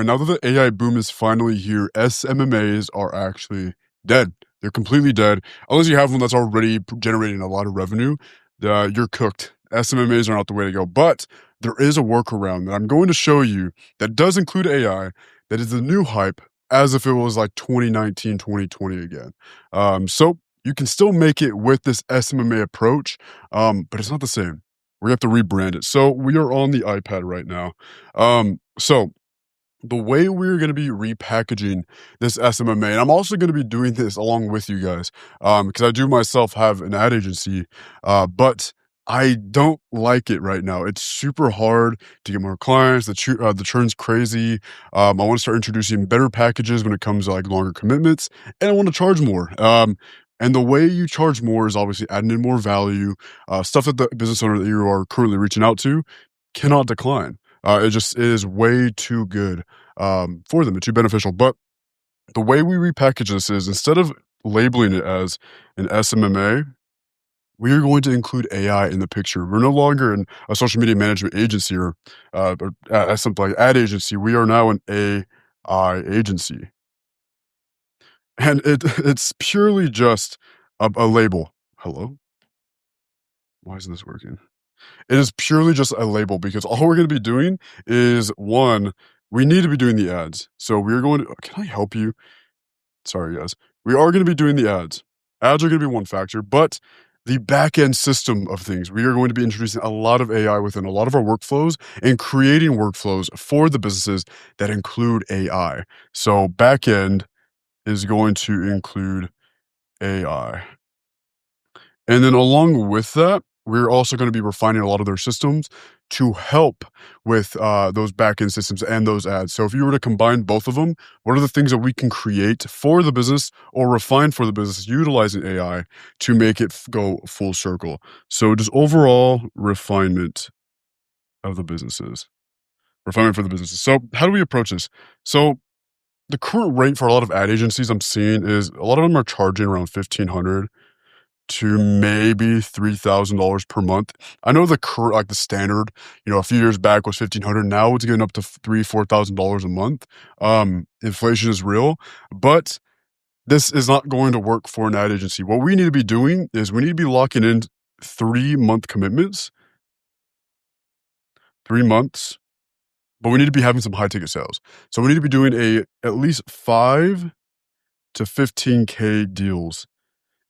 right, now that the AI boom is finally here, SMMAs are actually dead. They're completely dead. Unless you have one that's already generating a lot of revenue, you're cooked. SMMAs are not the way to go. But there is a workaround that I'm going to show you that does include AI, that is the new hype, as if it was like 2019, 2020 again. So you can still make it with this SMMA approach, but it's not the same. We have to rebrand it. So we are on the iPad right now. So the way we're going to be repackaging this SMMA, and I'm also going to be doing this along with you guys, because I do myself have an ad agency, but I don't like it right now. It's super hard to get more clients. The churn's crazy. I want to start introducing better packages when it comes to like longer commitments, and I want to charge more. And the way you charge more is obviously adding in more value, stuff that the business owner that you are currently reaching out to cannot decline. It is way too good for them. It's too beneficial. But the way we repackage this is instead of labeling it as an SMMA, we are going to include AI in the picture. We're no longer a social media management agency or something like ad agency. We are now an AI agency. And it's purely just a label. Hello? Why isn't this working? It is purely just a label because all we're going to be doing is one, we need to be doing the ads. So we're going to, can I help you? Sorry, guys. We are going to be doing the ads. Ads are going to be one factor, but the back end system of things, we are going to be introducing a lot of AI within a lot of our workflows and creating workflows for the businesses that include AI. So back end is going to include AI. And then along with that, we're also going to be refining a lot of their systems to help with those backend systems and those ads. So if you were to combine both of them, what are the things that we can create for the business or refine for the business utilizing AI to make it go full circle? So just overall refinement of the businesses, refinement for the businesses. So how do we approach this? So the current rate for a lot of ad agencies I'm seeing is a lot of them are charging around 1,500 to maybe $3,000 per month. I know the current, like the standard, a few years back was 1,500. Now it's getting up to $4,000 a month. Inflation is real, but this is not going to work for an ad agency. What we need to be doing is we need to be locking in 3-month commitments, 3 months, but we need to be having some high ticket sales. So we need to be doing at least 5 to 15K deals,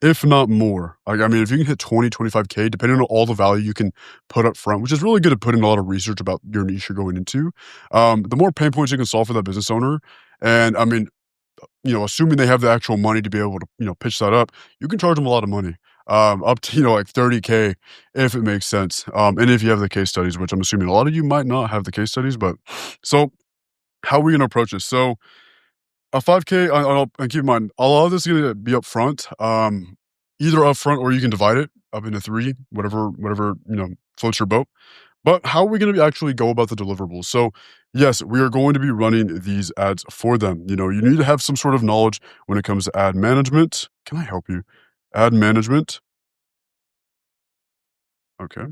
if not more. Like, I mean, if you can hit 20, 25K, depending on all the value you can put up front, which is really good at putting a lot of research about your niche you're going into, the more pain points you can solve for that business owner. And I mean, assuming they have the actual money to be able to, pitch that up, you can charge them a lot of money, up to, like 30K if it makes sense. And if you have the case studies, which I'm assuming a lot of you might not have the case studies, but so how are we going to approach this? So a 5K, and keep in mind, a lot of this is going to be up front, either up front or you can divide it up into 3, whatever, floats your boat. But how are we going to actually go about the deliverables? So yes, we are going to be running these ads for them. You need to have some sort of knowledge when it comes to ad management. Can I help you? Ad management. Okay.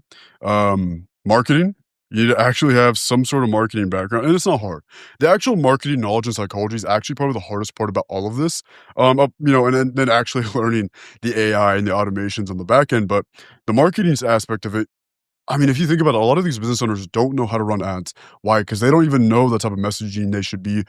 Marketing. You need to actually have some sort of marketing background, and it's not hard. The actual marketing knowledge and psychology is actually probably the hardest part about all of this. And then actually learning the AI and the automations on the back end. But the marketing aspect of it, I mean, if you think about it, a lot of these business owners don't know how to run ads. Why? Because they don't even know the type of messaging they should be,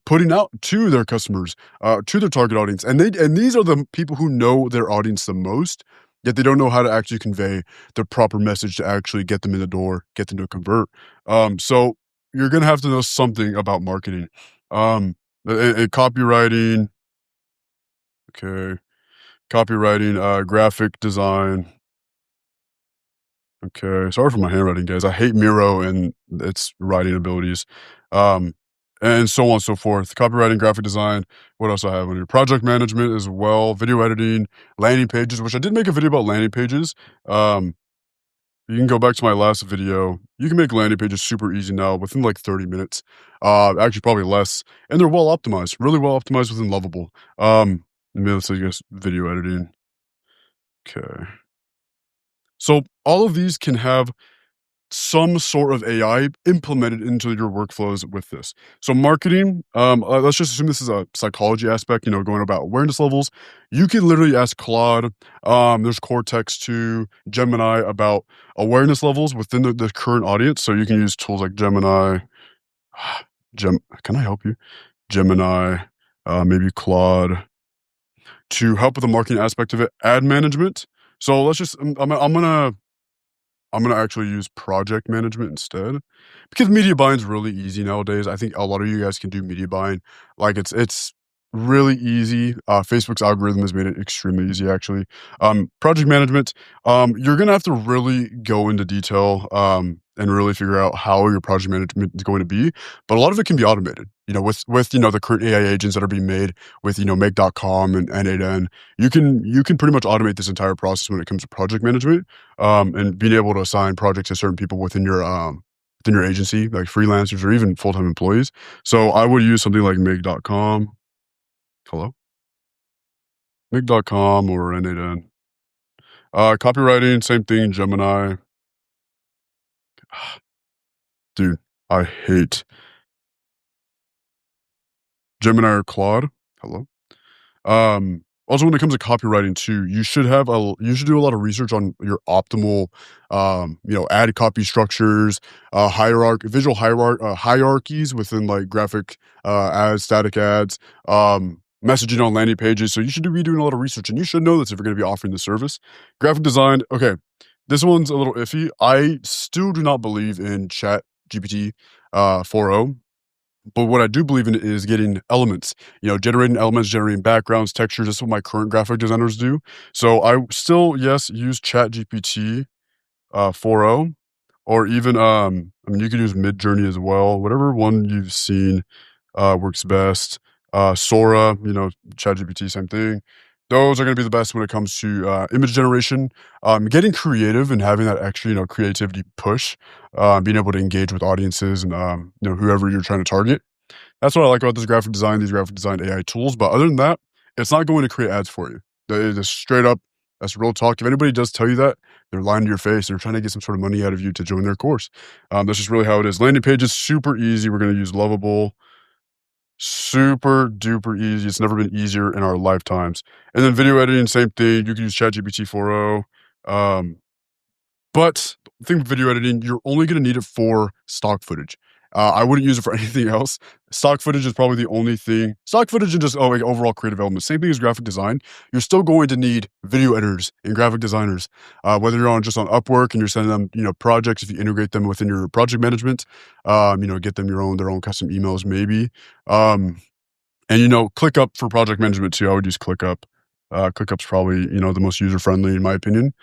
putting out to their customers, to their target audience. And these are the people who know their audience the most, yet they don't know how to actually convey the proper message to actually get them in the door, get them to convert. So you're gonna have to know something about marketing, and copywriting. Okay, copywriting, graphic design. Okay, sorry for my handwriting, guys. I hate Miro and its writing abilities, um, and so on and so forth. Copywriting, graphic design. What else I have on here? Project management as well, video editing, landing pages, which I did make a video about landing pages. Um, you can go back to my last video. You can make landing pages super easy now within like 30 minutes. Actually, probably less, and they're well optimized, really well optimized within Lovable. Maybe let's say, I guess, video editing. Okay, so all of these can have some sort of AI implemented into your workflows with this. So marketing, let's just assume this is a psychology aspect, going about awareness levels. You can literally ask Claude, there's Cortex to Gemini about awareness levels within the current audience. So you can use tools like Gemini, can I help you? Gemini, maybe Claude to help with the marketing aspect of it, ad management. So let's just, I'm gonna actually use project management instead because media buying is really easy nowadays. I think a lot of you guys can do media buying. Like it's really easy. Facebook's algorithm has made it extremely easy, actually. Project management, you're gonna have to really go into detail and really figure out how your project management is going to be. But a lot of it can be automated. With the current AI agents that are being made with Make.com and N8N, you can pretty much automate this entire process when it comes to project management, and being able to assign projects to certain people within your agency, like freelancers or even full-time employees. So I would use something like Make.com. Hello? Make.com or N8N. Copywriting, same thing, Gemini. Dude, I hate Gemini or Claude. Hello? Also, when it comes to copywriting too, you should do a lot of research on your optimal, ad copy structures, visual hierarchies within like graphic ads, static ads, messaging on landing pages. So you should be doing a lot of research, and you should know this if you're going to be offering the service. Graphic design, okay, this one's a little iffy. I still do not believe in Chat GPT 4.0. But what I do believe in is getting elements, generating elements, generating backgrounds, textures. That's what my current graphic designers do. So I still, yes, use ChatGPT 4.0, or even, you could use Midjourney as well. Whatever one you've seen works best. Sora, ChatGPT, same thing. Those are going to be the best when it comes to image generation, getting creative and having that extra, creativity push, being able to engage with audiences and, whoever you're trying to target. That's what I like about these graphic design AI tools. But other than that, it's not going to create ads for you. That is straight up, that's real talk. If anybody does tell you that, they're lying to your face. They're trying to get some sort of money out of you to join their course. That's just really how it is. Landing pages, super easy. We're going to use Lovable. Super duper easy. It's never been easier in our lifetimes. And then video editing, same thing. You can use ChatGPT 4.0. But the thing with video editing, you're only going to need it for stock footage. I wouldn't use it for anything else. Stock footage is probably the only thing. Stock footage and just like overall creative elements. Same thing as graphic design. You're still going to need video editors and graphic designers. Whether you're just on Upwork and you're sending them, projects, if you integrate them within your project management, get them their own custom emails maybe. And ClickUp for project management too. I would use ClickUp. ClickUp's probably the most user friendly in my opinion.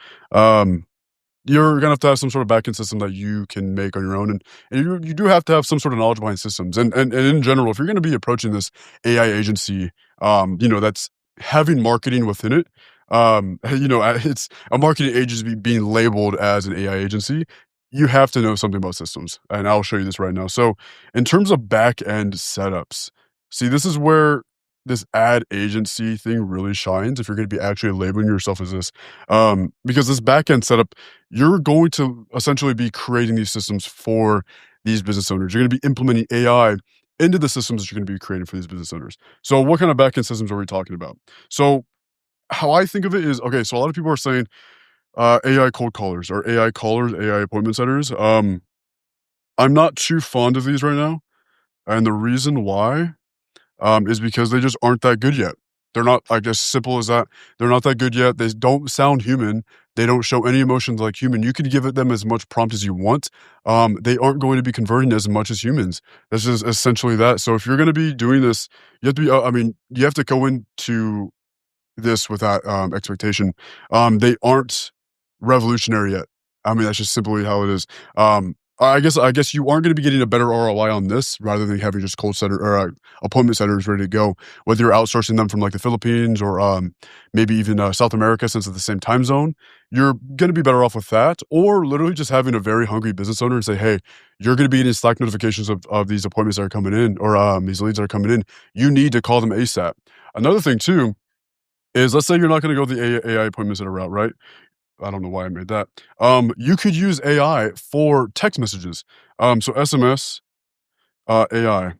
You're gonna have to have some sort of backend system that you can make on your own, and you do have to have some sort of knowledge behind systems. And in general, if you're gonna be approaching this AI agency, that's having marketing within it, it's a marketing agency being labeled as an AI agency. You have to know something about systems, and I'll show you this right now. So, in terms of back end setups, see, this is where this ad agency thing really shines. If you're going to be actually labeling yourself as this, because this back end setup, you're going to essentially be creating these systems for these business owners. You're going to be implementing AI into the systems that you're going to be creating for these business owners. So, what kind of back end systems are we talking about? So, how I think of it is okay. So, a lot of people are saying AI cold callers or AI callers, AI appointment setters. I'm not too fond of these right now, and the reason why is because they just aren't that good yet. They're not like as simple as that. They're not that good yet. They don't sound human. They don't show any emotions like human. You could give it them as much prompt as you want. They aren't going to be converting as much as humans. This is essentially that. So if you're going to be doing this, you have to be. You have to go into this with that expectation. They aren't revolutionary yet. That's just simply how it is. I guess you aren't going to be getting a better ROI on this rather than having just cold setter or appointment setters ready to go. Whether you're outsourcing them from like the Philippines or maybe even South America, since it's the same time zone, you're going to be better off with that. Or literally just having a very hungry business owner and say, "Hey, you're going to be getting Slack notifications of these appointments that are coming in or these leads that are coming in. You need to call them ASAP." Another thing too is let's say you're not going to go the AI appointments that are route, right? I don't know why I made that. You could use AI for text messages. So SMS, AI.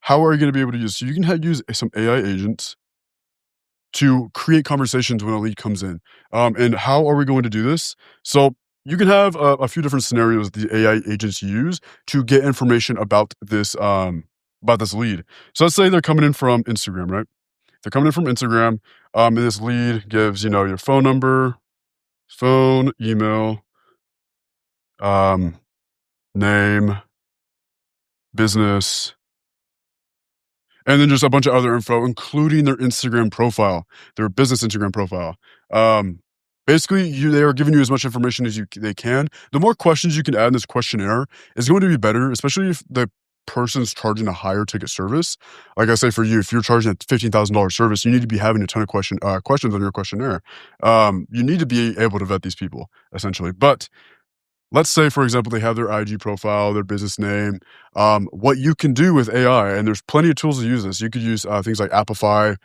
How are you gonna be able to use, so you can use some AI agents to create conversations when a lead comes in. And how are we going to do this? So you can have a few different scenarios the AI agents use to get information about this lead. So let's say they're coming in from Instagram, right? They're coming in from Instagram, and this lead gives, your phone number, phone, email, um, name, business, and then just a bunch of other info, including their Instagram profile, their business Instagram profile. Um, Basically, they are giving you as much information as they can. The more questions you can add in this questionnaire is going to be better, especially if the person's charging a higher ticket service. Like I say, for you, if you're charging a $15,000 service, you need to be having a ton of questions on your questionnaire. You need to be able to vet these people essentially, but let's say, for example, they have their IG profile, their business name, what you can do with AI, and there's plenty of tools to use this. You could use things like Apify,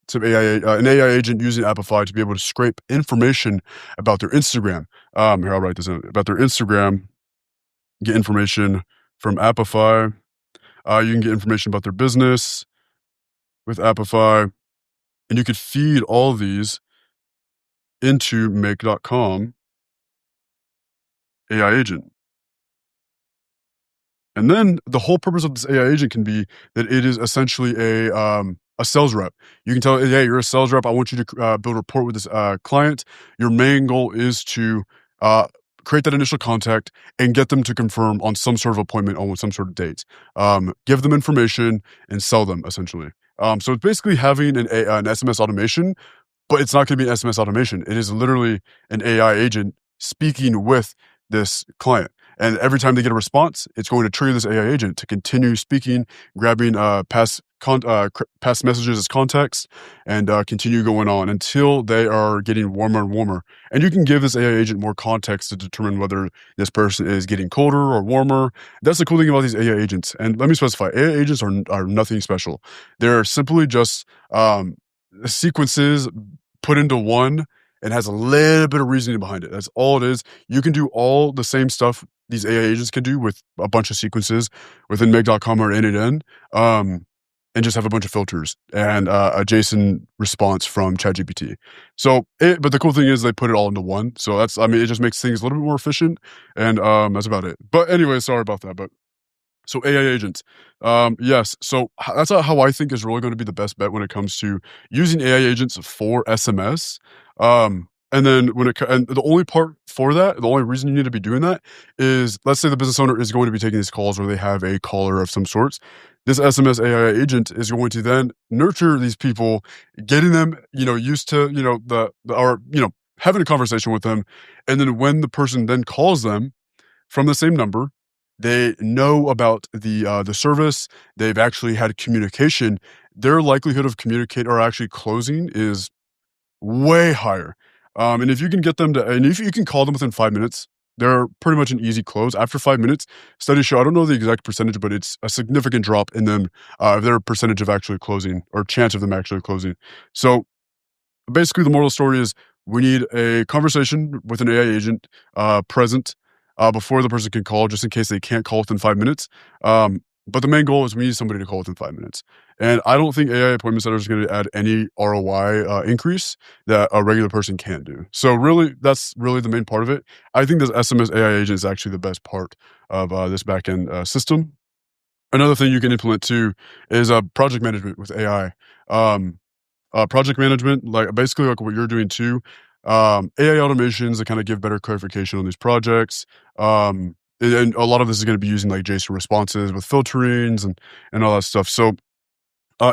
some an AI agent using Apify to be able to scrape information about their Instagram. Here, I'll write this in about their Instagram, get information from Apify. You can get information about their business with Apify, and you could feed all these into make.com AI agent. And then the whole purpose of this AI agent can be that it is essentially a sales rep. You can tell it, "Hey, you're a sales rep. I want you to build a rapport with this client. Your main goal is to uh, create that initial contact and get them to confirm on some sort of appointment on some sort of date. Give them information and sell them essentially. So it's basically having an SMS automation, but it's not going to be an SMS automation. It is literally an AI agent speaking with this client. And every time they get a response, it's going to trigger this AI agent to continue speaking, grabbing past messages as context, and continue going on until they are getting warmer and warmer. And you can give this AI agent more context to determine whether this person is getting colder or warmer. That's the cool thing about these AI agents. And let me specify, AI agents are nothing special. They're simply just sequences put into one and has a little bit of reasoning behind it. That's all it is. You can do all the same stuff these AI agents can do with a bunch of sequences within Meg.com or N8N, and just have a bunch of filters and a JSON response from ChatGPT. But the cool thing is they put it all into one. So it just makes things a little bit more efficient, and that's about it. But anyway, sorry about that. But so AI agents, yes. So that's how I think is really going to be the best bet when it comes to using AI agents for SMS. And then and the only part for that, the only reason you need to be doing that is, let's say the business owner is going to be taking these calls, or they have a caller of some sorts. This SMS AI agent is going to then nurture these people, getting them, used to, having a conversation with them, and then when the person then calls them from the same number, they know about the service. They've actually had communication. Their likelihood of communicate or actually closing is way higher. And if you can get them to, and if you can call them within 5 minutes, they're pretty much an easy close. After 5 minutes, studies show, I don't know the exact percentage, but it's a significant drop in them, their percentage of actually closing, or chance of them actually closing. So basically, the moral of the story is we need a conversation with an AI agent present before the person can call, just in case they can't call within 5 minutes. But the main goal is we need somebody to call within 5 minutes. And I don't think AI appointment setters is going to add any ROI increase that a regular person can't do. So really, that's really the main part of it. I think this SMS AI agent is actually the best part of this backend system. Another thing you can implement too is project management with AI. Project management, like basically like what you're doing too. AI automations that kind of give better clarification on these projects. And a lot of this is going to be using like JSON responses with filterings and all that stuff. So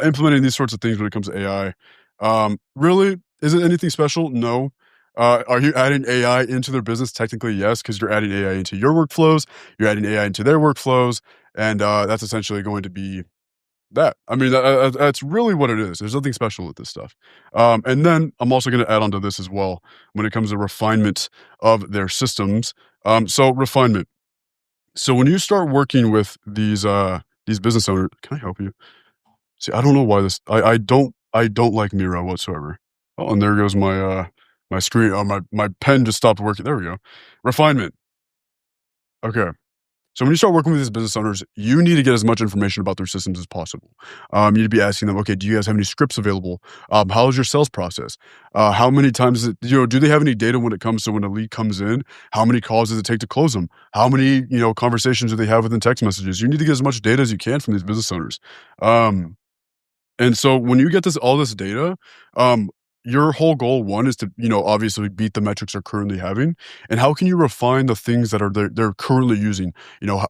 implementing these sorts of things when it comes to AI, really, is it anything special? No. Are you adding AI into their business? Technically, yes, because you're adding AI into your workflows, you're adding AI into their workflows, and that's essentially going to be that. That's really what it is. There's nothing special with this stuff. And then I'm also going to add on to this as well when it comes to refinement of their systems. So refinement. So when you start working with these business owners, can I help you? See, I don't know why I don't like Miro whatsoever. Oh, and there goes my My screen, my pen just stopped working. There we go. Refinement. Okay. So when you start working with these business owners, you need to get as much information about their systems as possible. You need to be asking them, okay, do you guys have any scripts available? How is your sales process? How many times, do they have any data when it comes to when a lead comes in? How many calls does it take to close them? How many, conversations do they have within text messages? You need to get as much data as you can from these business owners. Um, and so when you get all this data, um, your whole goal one is to, obviously beat the metrics they're currently having. And how can you refine the things that they're currently using?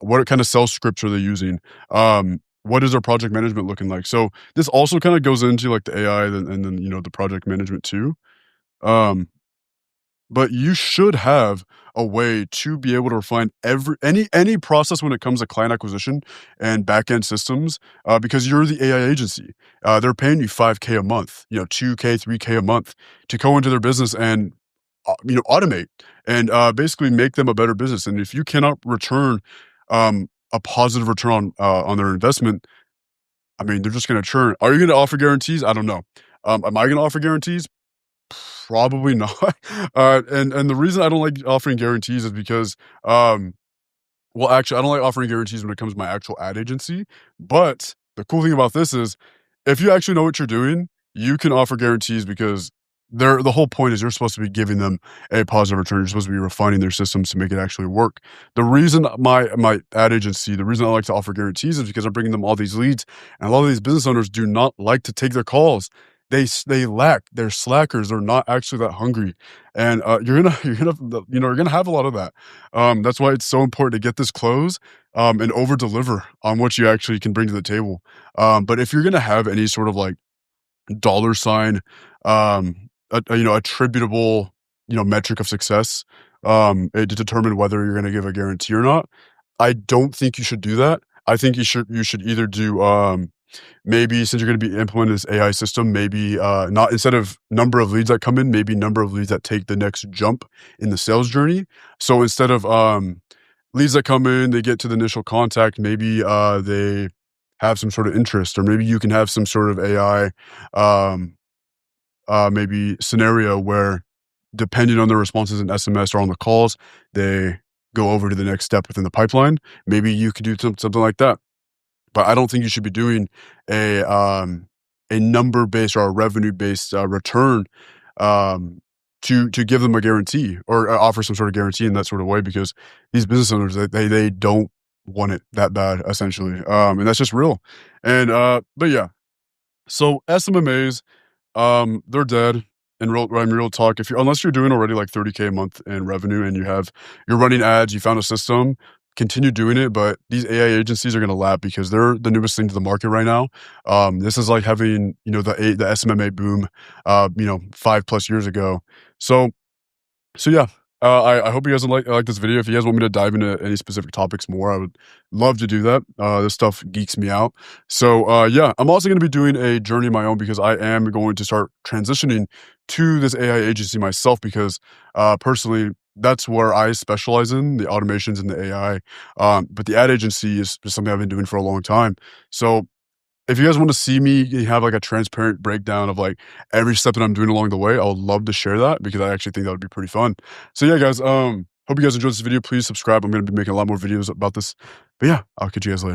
What kind of sales scripts are they using? What is their project management looking like? So this also kind of goes into like the AI and then, the project management too. Um, but you should have a way to be able to refine any process when it comes to client acquisition and back-end systems, because you're the AI agency. They're paying you 5K a month, 2K, 3K a month to go into their business and, automate and, basically make them a better business. And if you cannot return, a positive return on their investment, I mean, they're just gonna churn. Are you gonna offer guarantees? I don't know. Am I gonna offer guarantees? Probably not. And the reason I don't like offering guarantees is because, well, actually, I don't like offering guarantees when it comes to my actual ad agency. But the cool thing about this is if you actually know what you're doing, you can offer guarantees because the whole point is you're supposed to be giving them a positive return. You're supposed to be refining their systems to make it actually work. The reason my ad agency, the reason I like to offer guarantees is because I'm bringing them all these leads, and a lot of these business owners do not like to take their calls. They lack. They're slackers. They're not actually that hungry, and you're gonna have a lot of that. That's why it's so important to get this close, and over deliver on what you actually can bring to the table. But if you're gonna have any sort of like dollar sign, attributable, metric of success, to determine whether you're going to give a guarantee or not, I don't think you should do that. I think you should either do, maybe since you're going to be implementing this AI system, maybe not instead of number of leads that come in, maybe number of leads that take the next jump in the sales journey. So instead of leads that come in, they get to the initial contact, maybe they have some sort of interest, or maybe you can have some sort of AI, um, maybe scenario where depending on their responses in SMS or on the calls, they go over to the next step within the pipeline. Maybe you could do something like that. But I don't think you should be doing a a number based or a revenue based return, um, to give them a guarantee or offer some sort of guarantee in that sort of way, because these business owners they don't want it that bad essentially, and that's just real. And but yeah, so SMMAs, they're dead in real talk. If you unless you're doing already like 30K a month in revenue and you're running ads, you found a system, continue doing it. But these AI agencies are gonna lap because they're the newest thing to the market right now. This is like having, the SMMA boom, 5 plus years ago. So yeah, I hope you guys like this video. If you guys want me to dive into any specific topics more, I would love to do that. This stuff geeks me out. So yeah, I'm also going to be doing a journey of my own because I am going to start transitioning to this AI agency myself because personally, that's where I specialize in the automations and the AI. But the ad agency is something I've been doing for a long time. So if you guys want to see me have like a transparent breakdown of like every step that I'm doing along the way, I would love to share that because I actually think that would be pretty fun. So yeah, guys, hope you guys enjoyed this video. Please subscribe. I'm going to be making a lot more videos about this. But yeah, I'll catch you guys later.